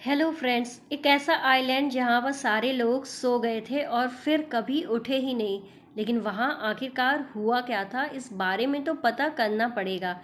Hello friends. एक ऐसा island जहां पर सारे लोग सो गए थे और फिर कभी उठे ही नहीं। लेकिन वहां आखिरकार हुआ क्या था, इस बारे में तो पता करना पड़ेगा।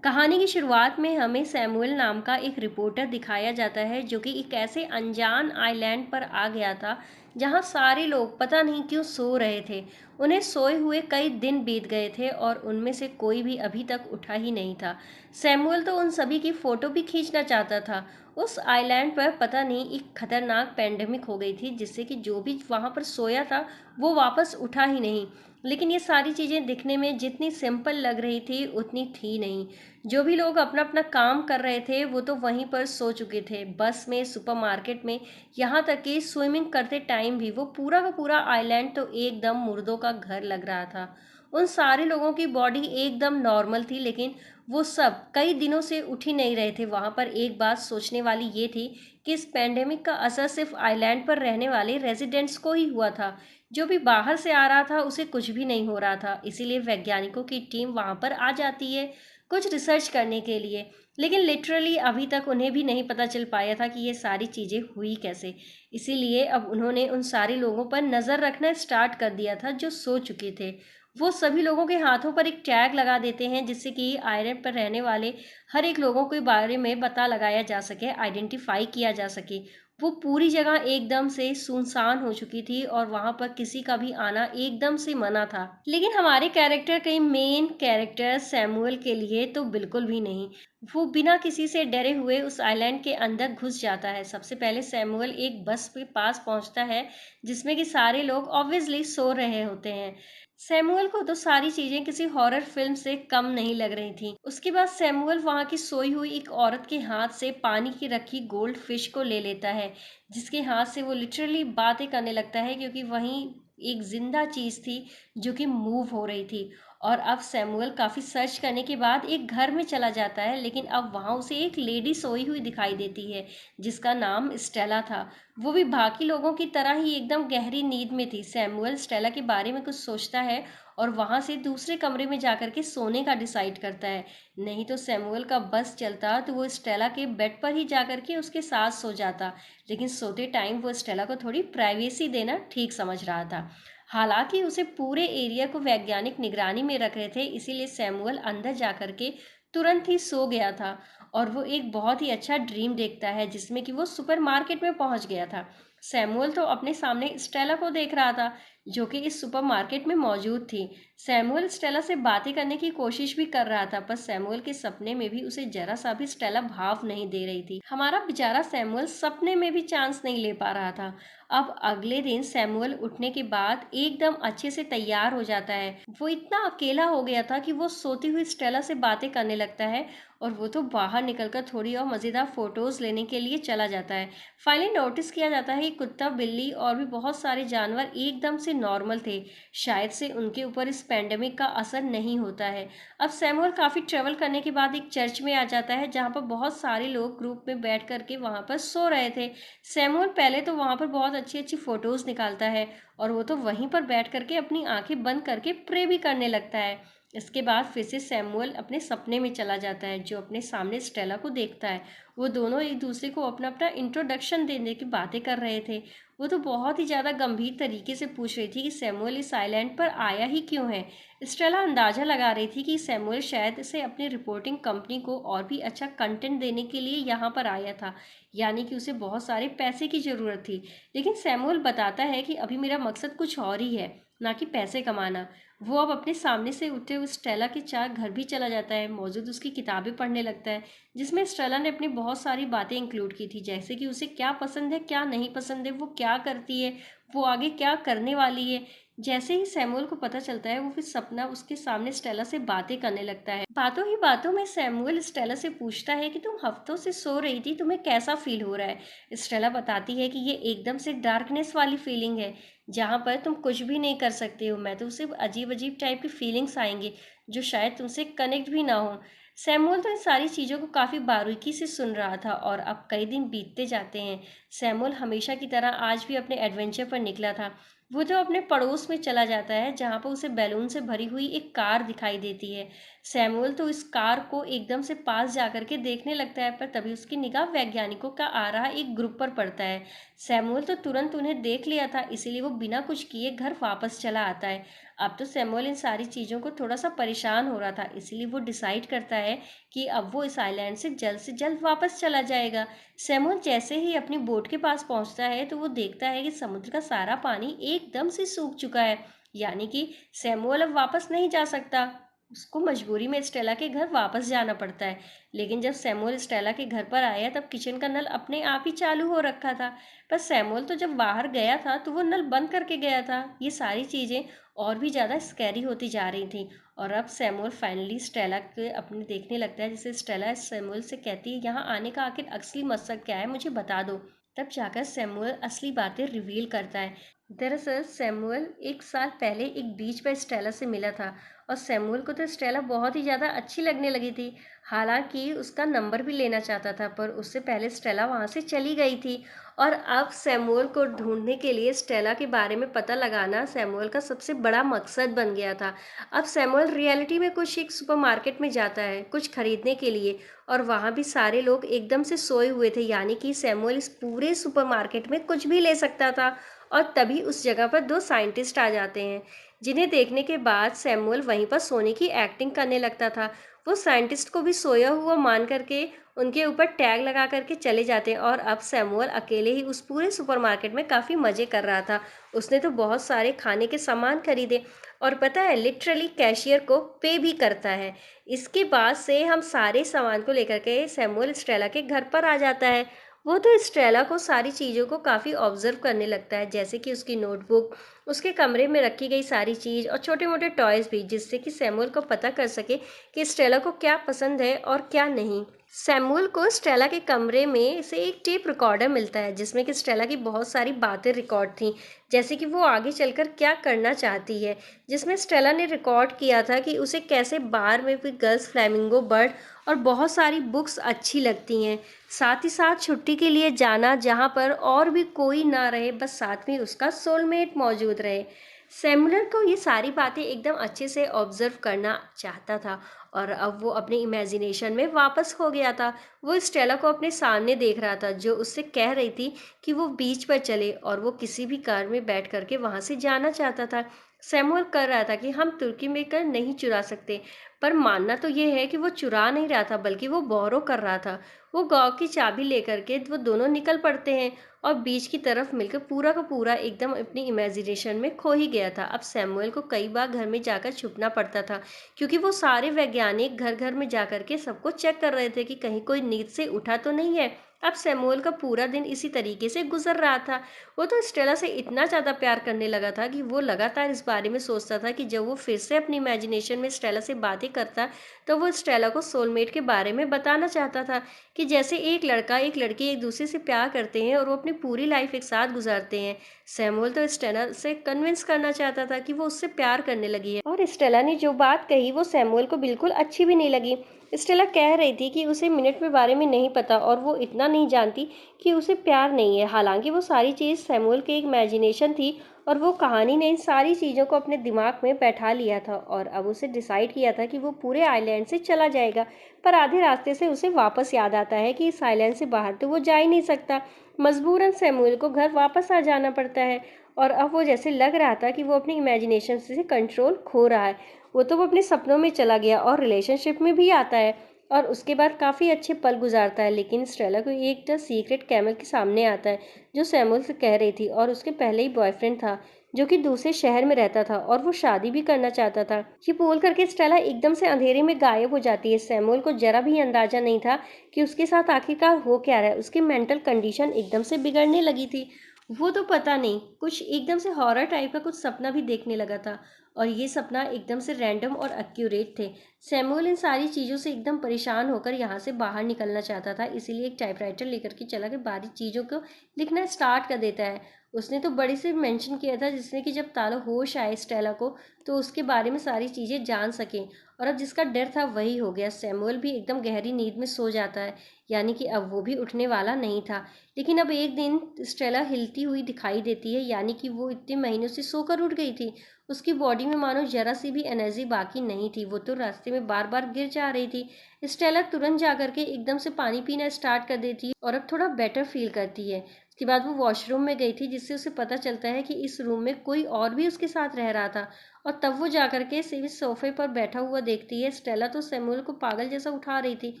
कहानी की शुरुआत में हमें सैमुअल नाम का एक रिपोर्टर दिखाया जाता है जो कि एक ऐसे अनजान आइलैंड पर आ गया था जहां सारे लोग पता नहीं क्यों सो रहे थे। उन्हें सोए हुए कई दिन बीत गए थे और उनमें से कोई भी अभी तक उठा ही नहीं था। सैमुअल तो उन सभी की फोटो भी खींचना चाहता था। उस आइलैंड पर पता नहीं एक खतरनाक पैंडेमिक हो गई थी जिससे कि जो भी वहां पर सोया था वो वापस उठा ही नहीं। लेकिन ये सारी चीजें दिखने में जितनी सिंपल लग रही थी उतनी थी नहीं। जो भी लोग अपना अपना काम कर रहे थे वो तो वहीं पर सो चुके थे, बस में, सुपरमार्केट में, यहाँ तक कि स्विमिंग करते टाइम भी वो पूरा का पूरा आइलैंड तो एकदम मुर्दों का घर लग रहा था। उन सारे लोगों की बॉडी एकदम नॉर्मल थी, लेकिन वो सब कई दिनों से उठ ही नहीं रहे थे। वहां पर एक बात सोचने वाली ये थी कि इस पैंडेमिक का असर सिर्फ आइलैंड पर रहने वाले रेजिडेंट्स को ही हुआ था। जो भी बाहर से आ रहा था उसे कुछ भी नहीं हो रहा था, इसीलिए वैज्ञानिकों की टीम वहां पर आ जाती है कुछ रिसर्च करने के लिए। लेकिन लिटरली अभी तक उन्हें भी नहीं पता चल पाया था कि ये सारी चीजें हुई कैसे। इसीलिए अब उन्होंने उन सारे लोगों पर नजर रखना स्टार्ट कर दिया था जो सो चुके थे। वो सभी लोगों के हाथों पर एक टैग लगा देते हैं जिससे कि आइलैंड पर रहने वाले हर एक लोगों के बारे में पता लगाया जा सके, आइडेंटिफाई किया जा सके। वो पूरी जगह एकदम से सुनसान हो चुकी थी और वहां पर किसी का भी आना एकदम से मना था। लेकिन हमारे कैरेक्टर कई मेन कैरेक्टर सैमुअल के लिए तो बिल्कुल भी नहीं। वो बिना किसी से डरे हुए उस आइलैंड के अंदर घुस जाता है। सबसे पहले सैमुअल एक बस के पास पहुंचता है जिसमें कि सारे लोग ऑब्वियसली सो रहे होते हैं। सैमुअल को तो सारी चीजें किसी हॉरर फिल्म से कम नहीं लग रही थी। उसके बाद सैमुअल वहां की सोई हुई एक औरत के हाथ से पानी की रखी गोल्ड फिश को ले लेता है, जिसके हाथ से वो लिटरली बातें करने लगता है क्योंकि वहीं एक जिंदा चीज थी जो कि मूव हो रही थी। और अब सैमुअल काफी सर्च करने के बाद एक घर में चला जाता है, लेकिन अब वहां उसे एक लेडी सोई हुई दिखाई देती है जिसका नाम स्टेला था। वो भी बाकी लोगों की तरह ही एकदम गहरी नींद में थी। सैमुअल स्टेला के बारे में कुछ सोचता है और वहां से दूसरे कमरे में जाकर के सोने का डिसाइड करता है। नहीं तो सैमुअल का बस चलता तो वो स्टेला के बेड पर ही जाकर के उसके साथ सो जाता। लेकिन सोते टाइम वो स्टेला को थोड़ी प्राइवेसी देना ठीक समझ रहा था। हालांकि उसे पूरे एरिया को वैज्ञानिक निगरानी में रख रहे थे, इसीलिए सैमुअल अंदर जाकर के तुरंत ही सो गया था। और वो एक बहुत ही अच्छा ड्रीम देखता है जिसमें कि वो सुपरमार्केट में पहुंच गया था। सैमुअल तो अपने सामने स्टेला को देख रहा था जो कि इस सुपरमार्केट में मौजूद थी। सैमुअल स्टेला से बातें करने की कोशिश भी कर रहा था, पर सैमुअल के सपने में भी उसे जरा सा भी स्टेला भाव नहीं दे रही थी। हमारा बेचारा सैमुअल सपने में भी चांस नहीं ले पा रहा था। अब अगले दिन सैमुअल उठने के बाद एकदम अच्छे से तैयार हो जाता है। वो इतना अकेला हो गया था कि वो सोती हुई स्टेला से बातें करने लगता है और वो तो बाहर निकलकर थोड़ी और मजेदार फोटोज लेने के लिए चला जाता है। फाइनली नोटिस किया जाता है कि कुत्ता, बिल्ली और भी बहुत सारे जानवर एकदम से नॉर्मल थे। शायद से उनके ऊपर इस पैंडेमिक का असर नहीं होता है। अब सैमुअल काफी ट्रेवल करने के बाद एक चर्च में आ जाता है जहाँ पर बहुत सारे लोग ग्रुप में बैठ करके वहां पर सो रहे थे। सैमुअल पहले तो वहां पर बहुत अच्छी अच्छी फोटोज निकालता है और वो तो वहीं पर बैठ करके अपनी आंखें बंद करके प्रे भी करने लगता है। इसके बाद फिर से सैमुअल अपने सपने में चला जाता है जो अपने सामने स्टेला को देखता है। वो दोनों एक दूसरे को अपना अपना इंट्रोडक्शन देने की बातें कर रहे थे। वो तो बहुत ही ज्यादा गंभीर तरीके से पूछ रही थी कि सैमुअल इस आइलैंड पर आया ही क्यों है। स्टेला अंदाजा लगा रही थी कि सैमुअल शायद से अपनी रिपोर्टिंग कंपनी को और भी अच्छा कंटेंट देने के लिए यहाँ पर आया था, यानी कि उसे बहुत सारे पैसे की जरूरत थी। लेकिन सैमुअल बताता है कि अभी मेरा मकसद कुछ और ही है, ना कि पैसे कमाना। वो अब अपने सामने से उठते हुए स्टेला के चार घर भी चला जाता है, मौजूद उसकी किताबें पढ़ने लगता है जिसमें स्टेला ने अपनी बहुत सारी बातें इंक्लूड की थी, जैसे कि उसे क्या पसंद है, क्या नहीं पसंद है, वो क्या करती है, वो आगे क्या करने वाली है। जैसे ही सैमुअल को पता चलता है वो फिर सपना उसके सामने स्टेला से बातें करने लगता है। बातों ही बातों में सैमुअल स्टेला से पूछता है कि तुम हफ्तों से सो रही थी, तुम्हें कैसा फील हो रहा है। स्टेला बताती है कि ये एकदम से डार्कनेस वाली फीलिंग है जहाँ पर तुम कुछ भी नहीं कर सकते हो। मैं तो सिर्फ अजीब अजीब टाइप की फीलिंग्स आएंगे जो शायद तुमसे कनेक्ट भी ना हो। सैमुअल तो इन सारी चीज़ों को काफ़ी बारीकी से सुन रहा था और अब कई दिन बीतते जाते हैं। सैमुअल हमेशा की तरह आज भी अपने एडवेंचर पर निकला था, वो जो अपने पड़ोस में चला जाता है जहाँ पर उसे बैलून से भरी हुई एक कार दिखाई देती है। सैमुअल तो इस कार को एकदम से पास जाकर के देखने लगता है, पर तभी उसकी निगाह वैज्ञानिकों का आ रहा एक ग्रुप पर पड़ता है। सैमुअल तो तुरंत उन्हें देख लिया था, इसीलिए वो बिना कुछ किए घर वापस चला आता है। अब तो सैमुअल इन सारी चीज़ों को थोड़ा सा परेशान हो रहा था, इसीलिए वो डिसाइड करता है कि अब वो इस आइलैंड से जल्द वापस चला जाएगा। सैमुअल जैसे ही अपनी बोट के पास पहुंचता है तो वो देखता है कि समुद्र का सारा पानी एकदम से सूख चुका है, यानी कि सैमुअल अब वापस नहीं जा सकता। उसको मजबूरी में स्टेला के घर वापस जाना पड़ता है। लेकिन जब सैमुअल स्टेला के घर पर आया तब किचन का नल अपने आप ही चालू हो रखा था। पर सैमुअल तो जब बाहर गया था तो वो नल बंद करके गया था। ये सारी चीज़ें और भी ज़्यादा स्कैरी होती जा रही थी। और अब सैमुअल फाइनली स्टेला के अपने देखने लगता है, जिसे स्टेला सैमुअल से कहती है, यहाँ आने का आखिर असली मकसद क्या है, मुझे बता दो। तब जाकर सैमुअल असली बातें रिवील करता है। दरअसल सैमुअल एक साल पहले एक बीच पर स्टेला से मिला था, और सैमुअल को तो स्टेला बहुत ही ज़्यादा अच्छी लगने लगी थी। हालांकि उसका नंबर भी लेना चाहता था, पर उससे पहले स्टेला वहाँ से चली गई थी। और अब सैमुअल को ढूंढने के लिए स्टेला के बारे में पता लगाना सैमुअल का सबसे बड़ा मकसद बन गया था। अब सैमुअल रियलिटी में कुछ एक सुपरमार्केट में जाता है कुछ खरीदने के लिए, और वहाँ भी सारे लोग एकदम से सोए हुए थे, यानी कि सैमुअल इस पूरे सुपरमार्केट में कुछ भी ले सकता था। और तभी उस जगह पर दो साइंटिस्ट आ जाते हैं, जिन्हें देखने के बाद सैमुअल वहीं पर सोने की एक्टिंग करने लगता था। वो साइंटिस्ट को भी सोया हुआ मान करके उनके ऊपर टैग लगा करके चले जाते हैं, और अब सैमुअल अकेले ही उस पूरे सुपरमार्केट में काफ़ी मज़े कर रहा था। उसने तो बहुत सारे खाने के सामान खरीदे, और पता है लिटरली कैशियर को पे भी करता है। इसके बाद से हम सारे सामान को लेकर के सैमुअल स्टेला के घर पर आ जाता है। वो तो स्टेला को सारी चीज़ों को काफ़ी ऑब्जर्व करने लगता है, जैसे कि उसकी नोटबुक, उसके कमरे में रखी गई सारी चीज़ और छोटे मोटे टॉयज़ भी, जिससे कि सैमुअल को पता कर सके कि स्टेला को क्या पसंद है और क्या नहीं। सैमुअल को स्टेला के कमरे में से एक टेप रिकॉर्डर मिलता है, जिसमें कि स्टेला की बहुत सारी बातें रिकॉर्ड थी, जैसे कि वो आगे चलकर क्या करना चाहती है। जिसमें स्टेला ने रिकॉर्ड किया था कि उसे कैसे बार में भी गर्ल्स फ्लैमिंगो बर्ड और बहुत सारी बुक्स अच्छी लगती हैं। साथ ही साथ छुट्टी के लिए जाना जहाँ पर और भी कोई ना रहे, बस साथ में उसका सोलमेट मौजूद रहे। सैमुअल को ये सारी बातें एकदम अच्छे से ऑब्जर्व करना चाहता था, और अब वो अपने इमेजिनेशन में वापस खो गया था। वो स्टेला को अपने सामने देख रहा था, जो उससे कह रही थी कि वो बीच पर चले, और वो किसी भी कार में बैठ करके वहाँ से जाना चाहता था। सैमुअल कर रहा था कि हम तुर्की में कर नहीं चुरा सकते, पर मानना तो ये है कि वो चुरा नहीं रहा था, बल्कि वो बोरो कर रहा था। वो गांव की चाबी लेकर के वो दोनों निकल पड़ते हैं, और बीच की तरफ मिलकर पूरा का पूरा एकदम अपनी इमेजिनेशन में खो ही गया था। अब सैमुअल को कई बार घर में जाकर छुपना पड़ता था, क्योंकि वो सारे वैज्ञानिक घर घर में जाकर के सबको चेक कर रहे थे कि कहीं कोई नींद से उठा तो नहीं है। अब सैमुअल का पूरा दिन इसी तरीके से गुजर रहा था। वो तो स्टेला से इतना ज़्यादा प्यार करने लगा था कि वो लगातार इस बारे में सोचता था कि जब वो फिर से अपनी इमेजिनेशन में स्टेला से बातें करता, तो वो स्टेला को सोलमेट के बारे में बताना चाहता था, कि जैसे एक लड़का एक लड़की एक दूसरे से प्यार करते हैं और वो अपनी पूरी लाइफ एक साथ गुजारते हैं। सैमुअल तो स्टेला से कन्विंस करना चाहता था कि वो उससे प्यार करने लगी है, और स्टेला ने जो बात कही वो सैमुअल को बिल्कुल अच्छी भी नहीं लगी। स्टेला कह रही थी कि उसे मिनट के बारे में नहीं पता, और वो इतना नहीं जानती कि उसे प्यार नहीं है। हालांकि वो सारी चीज़ सैमुअल की एक इमेजिनेशन थी, और वो कहानी ने इन सारी चीज़ों को अपने दिमाग में बैठा लिया था, और अब उसे डिसाइड किया था कि वो पूरे आइलैंड से चला जाएगा। पर आधे रास्ते से उसे वापस याद आता है कि इस आइलैंड से बाहर तो वो जा ही नहीं सकता। मजबूरन सैमुअल को घर वापस आ जाना पड़ता है, और अब वो जैसे लग रहा था कि वो अपनी इमेजिनेशन से कंट्रोल खो रहा है। वो अपने सपनों में चला गया और रिलेशनशिप में भी आता है, और उसके बाद काफ़ी अच्छे पल गुजारता है। लेकिन स्टेला को एक सीक्रेट कैमल के सामने आता है, जो सैमुअल से कह रही थी, और उसके पहले ही बॉयफ्रेंड था, जो कि दूसरे शहर में रहता था और वो शादी भी करना चाहता था। ये बोल करके स्टेला एकदम से अंधेरे में गायब हो जाती है। सैमुअल को जरा भी अंदाजा नहीं था कि उसके साथ आखिरकार हो क्या रहा है। उसकी मेंटल कंडीशन एकदम से बिगड़ने लगी थी। वो तो पता नहीं कुछ एकदम से हॉरर टाइप का कुछ सपना भी देखने लगा था, और ये सपना एकदम से रैंडम और एक्यूरेट थे। सैमुअल इन सारी चीज़ों से एकदम परेशान होकर यहाँ से बाहर निकलना चाहता था, इसीलिए एक टाइपराइटर लेकर के चला के बारी चीज़ों को लिखना स्टार्ट कर देता है। उसने तो बड़ी से मेंशन किया था जिसने कि जब तालो होश आए स्टेला को तो उसके बारे में सारी चीज़ें जान सकें। और अब जिसका डर था वही हो गया। सैमुअल भी एकदम गहरी नींद में सो जाता है, यानी कि अब वो भी उठने वाला नहीं था। लेकिन अब एक दिन स्टेला हिलती हुई दिखाई देती है, यानी कि वो इतने महीनों से सोकर उठ गई थी। उसकी बॉडी में मानो जरा सी भी एनर्जी बाकी नहीं थी, वो तो रास्ते में बार बार गिर जा रही थी। स्टेला तुरंत जा करके एकदम से पानी पीना स्टार्ट कर देती है और अब थोड़ा बेटर फील करती है। उसके बाद वो वॉशरूम में गई थी, जिससे उसे पता चलता है कि इस रूम में कोई और भी उसके साथ रह रहा था। और तब वो जाकर के सोफे पर बैठा हुआ देखती है। स्टेला तो सैमुअल को पागल जैसा उठा रही थी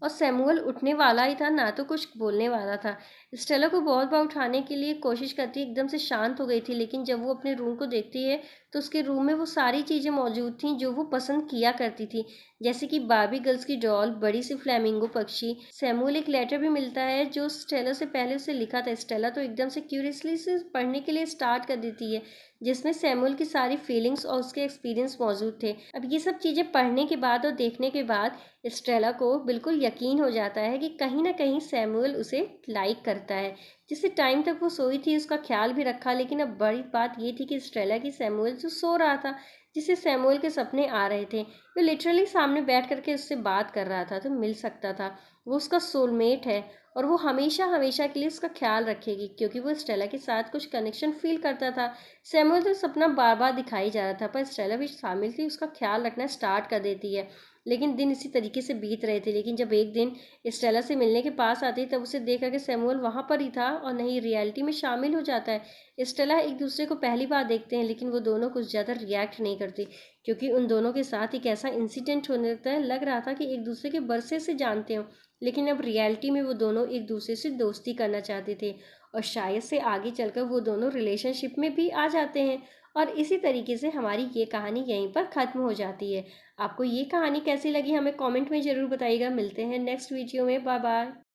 और सैमुअल उठने वाला ही था, ना तो कुछ बोलने वाला था। स्टेला को बहुत बार उठाने के लिए कोशिश करती है, एकदम से शांत हो गई थी। लेकिन जब वो अपने रूम को देखती है तो उसके रूम में वो सारी चीज़ें मौजूद थीं जो वो पसंद किया करती थी, जैसे कि बार्बी गर्ल्स की डॉल, बड़ी सी फ्लैमिंगो पक्षी। सैमुअल एक लेटर भी मिलता है जो स्टेला से पहले उसे लिखा था। स्टेला तो एकदम से क्यूरियसली से पढ़ने के लिए स्टार्ट कर देती है, जिसमें सैमुअल की सारी फीलिंग्स और उसके एक्सपीरियंस मौजूद थे। अब ये सब चीज़ें पढ़ने के बाद और देखने के बाद स्टेला को बिल्कुल यकीन हो जाता है कि कहीं ना कहीं सैमुअल उसे लाइक करता है। जिससे टाइम तक वो सोई थी उसका ख्याल भी रखा, लेकिन अब बड़ी बात ये थी कि स्टेला की सैमुअल जो सो रहा था, जिसे सैमुअल के सपने आ रहे थे, वो लिटरली सामने बैठ करके उससे बात कर रहा था, तो मिल सकता था। वो उसका सोलमेट है और वो हमेशा हमेशा के लिए उसका ख्याल रखेगी, क्योंकि वो स्टेला के साथ कुछ कनेक्शन फील करता था। सैमुअल तो सपना बार बार दिखाई जा रहा था, पर स्टेला भी शामिल थी, उसका ख्याल रखना स्टार्ट कर देती है। लेकिन दिन इसी तरीके से बीत रहे थे। लेकिन जब एक दिन स्टेला से मिलने के पास आती तब उसे देख करके सैमुअल वहाँ पर ही था और नहीं रियलिटी में शामिल हो जाता है। स्टेला एक दूसरे को पहली बार देखते हैं, लेकिन वो दोनों कुछ ज़्यादा रिएक्ट नहीं करती, क्योंकि उन दोनों के साथ एक ऐसा इंसिडेंट होने लगता है, लग रहा था कि एक दूसरे के बरसे से जानते हो। लेकिन अब रियलिटी में वो दोनों एक दूसरे से दोस्ती करना चाहते थे और शायद से आगे चलकर वो दोनों रिलेशनशिप में भी आ जाते हैं। और इसी तरीके से हमारी ये कहानी यहीं पर ख़त्म हो जाती है। आपको ये कहानी कैसी लगी हमें कमेंट में ज़रूर बताइएगा। मिलते हैं नेक्स्ट वीडियो में। Bye bye.